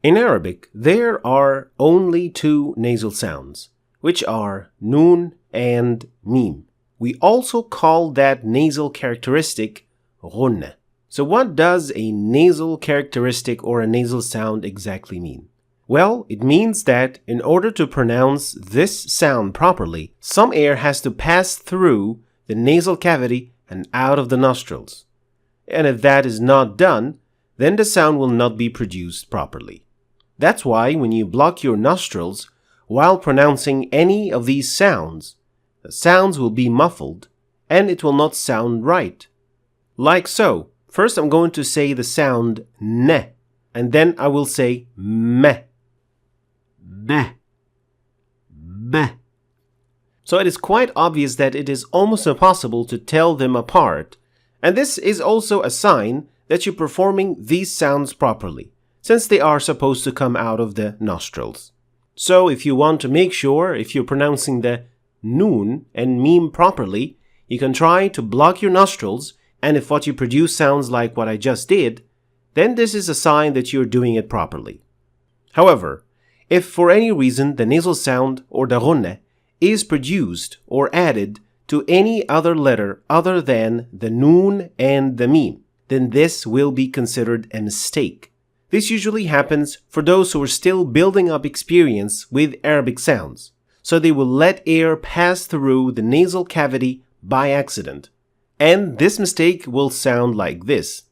In Arabic, there are only two nasal sounds, which are noon and mim. We also call that nasal characteristic ghunna. So what does a nasal characteristic or a nasal sound exactly mean? Well, it means that in order to pronounce this sound properly, some air has to pass through the nasal cavity and out of the nostrils. And if that is not done, then the sound will not be produced properly. That's why when you block your nostrils while pronouncing any of these sounds, the sounds will be muffled and it will not sound right. Like so. First I'm going to say the sound ne, and then I will say meh. Meh. Meh. So it is quite obvious that it is almost impossible to tell them apart, and this is also a sign that you're performing these sounds properly, since they are supposed to come out of the nostrils. So if you want to make sure if you're pronouncing the noon and mim properly, you can try to block your nostrils, and if what you produce sounds like what I just did, then this is a sign that you're doing it properly. However, if for any reason the nasal sound or the ghunna is produced or added to any other letter other than the noon and the mim, then this will be considered a mistake. This usually happens for those who are still building up experience with Arabic sounds, so they will let air pass through the nasal cavity by accident. And this mistake will sound like this.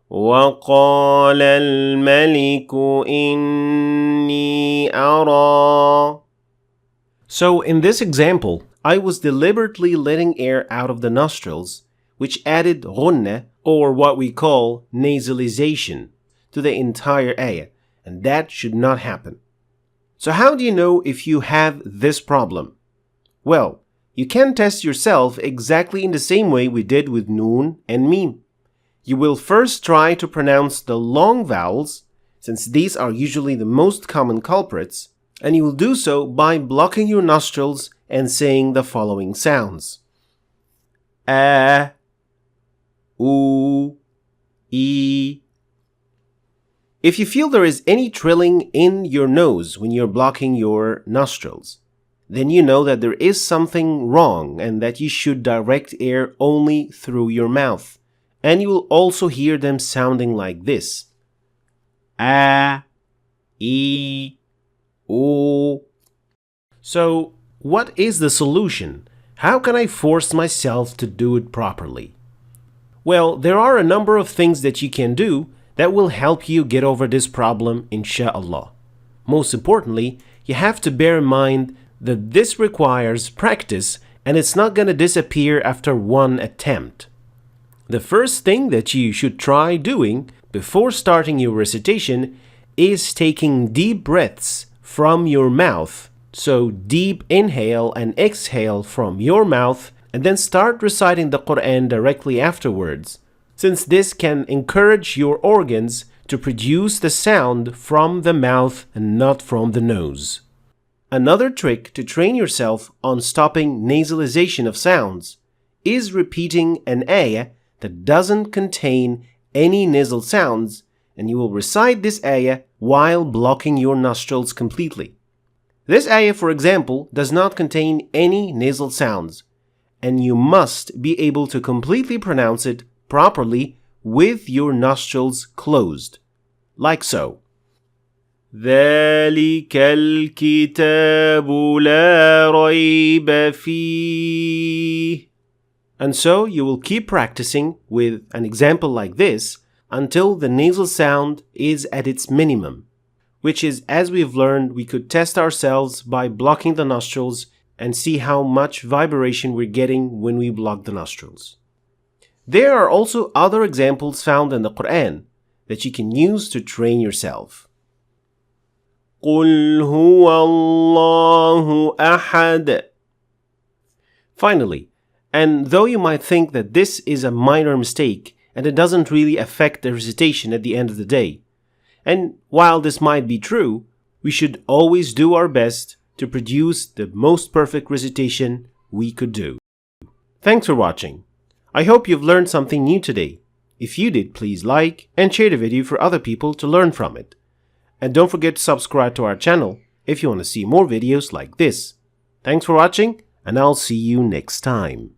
وَقَالَ الْمَلِكُ إِنِّي أَرَى. So in this example, I was deliberately letting air out of the nostrils, which added ghunna, or what we call nasalization, to the entire ayah, and that should not happen. So how do you know if you have this problem? Well, you can test yourself exactly in the same way we did with noon and mim. You will first try to pronounce the long vowels, since these are usually the most common culprits, and you will do so by blocking your nostrils and saying the following sounds. A, U, E. If you feel there is any trilling in your nose when you're blocking your nostrils, then you know that there is something wrong and that you should direct air only through your mouth. And you will also hear them sounding like this. A, E, O. So, what is the solution? How can I force myself to do it properly? Well, there are a number of things that you can do that will help you get over this problem, insha'Allah. Most importantly, you have to bear in mind that this requires practice and it's not going to disappear after one attempt. The first thing that you should try doing before starting your recitation is taking deep breaths from your mouth. So deep inhale and exhale from your mouth and then start reciting the Quran directly afterwards, since this can encourage your organs to produce the sound from the mouth and not from the nose. Another trick to train yourself on stopping nasalization of sounds is repeating an ayah that doesn't contain any nasal sounds, and you will recite this ayah while blocking your nostrils completely. This ayah, for example, does not contain any nasal sounds, and you must be able to completely pronounce it properly with your nostrils closed, like so. ذَلِكَ الْكِتَابُ لَا رَيْبَ فِيهِ. And so you will keep practicing with an example like this until the nasal sound is at its minimum, which is, as we've learned, we could test ourselves by blocking the nostrils and see how much vibration we're getting when we block the nostrils. There are also other examples found in the Quran that you can use to train yourself. قُلْ هُوَ اللَّهُ أَحَدٌ. Finally, and though you might think that this is a minor mistake and it doesn't really affect the recitation at the end of the day, and while this might be true, we should always do our best to produce the most perfect recitation we could do. Thanks for watching. I hope you've learned something new today. If you did, please like and share the video for other people to learn from it. And don't forget to subscribe to our channel if you want to see more videos like this. Thanks for watching, and I'll see you next time.